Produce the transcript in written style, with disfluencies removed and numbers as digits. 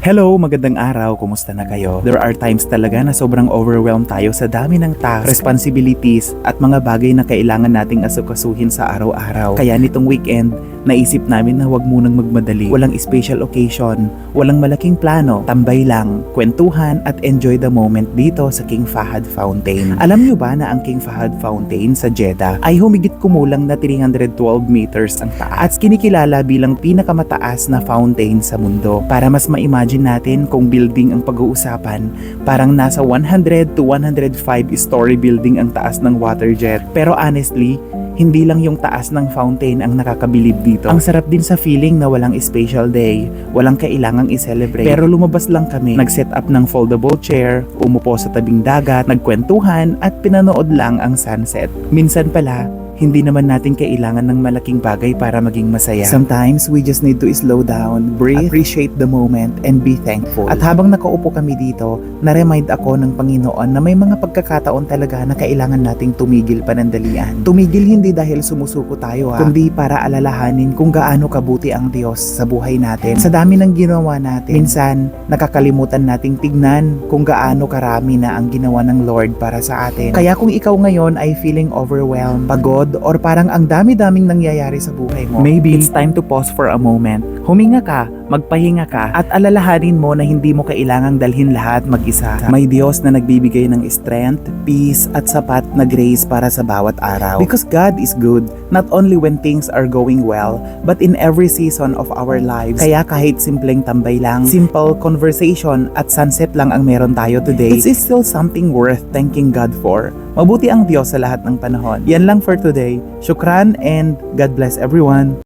Hello, magandang araw. Kumusta na kayo? There are times talaga na sobrang overwhelmed tayo sa dami ng tasks, responsibilities, at mga bagay na kailangan nating asukasuhin sa araw-araw. Kaya nitong weekend, naisip namin na huwag munang magmadali. Walang special occasion, walang malaking plano, tambay lang, kwentuhan at enjoy the moment dito sa King Fahad Fountain. Alam nyo ba na ang King Fahad Fountain sa Jeddah ay humigit kumulang na 312 meters ang taas at kinikilala bilang pinakamataas na fountain sa mundo. Para mas ma-imagine natin kung building ang pag-uusapan, parang nasa 100 to 105 story building ang taas ng water jet. Pero honestly, hindi lang yung taas ng fountain ang nakakabilib dito. Ang sarap din sa feeling na walang special day, walang kailangang i-celebrate. Pero lumabas lang kami, nag-set up ng foldable chair, umupo sa tabing dagat, nagkwentuhan at pinanood lang ang sunset. Minsan pala, hindi naman natin kailangan ng malaking bagay para maging masaya. Sometimes, we just need to slow down, breathe, appreciate the moment, and be thankful. At habang nakaupo kami dito, na-remind ako ng Panginoon na may mga pagkakataon talaga na kailangan nating tumigil panandalian. Tumigil hindi dahil sumusuko tayo kundi para alalahanin kung gaano kabuti ang Diyos sa buhay natin. Sa dami ng ginawa natin, minsan nakakalimutan nating tignan kung gaano karami na ang ginawa ng Lord para sa atin. Kaya kung ikaw ngayon ay feeling overwhelmed, pagod, or parang ang dami-daming nangyayari sa buhay mo, maybe it's time to pause for a moment. Huminga ka, magpahinga ka, at alalahanin mo na hindi mo kailangang dalhin lahat mag-isa. May Diyos na nagbibigay ng strength, peace, at sapat na grace para sa bawat araw. Because God is good, not only when things are going well, but in every season of our lives. Kaya kahit simpleng tambay lang, simple conversation, at sunset lang ang meron tayo today, it is still something worth thanking God for. Mabuti ang Diyos sa lahat ng panahon. Yan lang for today. Shukran and God bless everyone.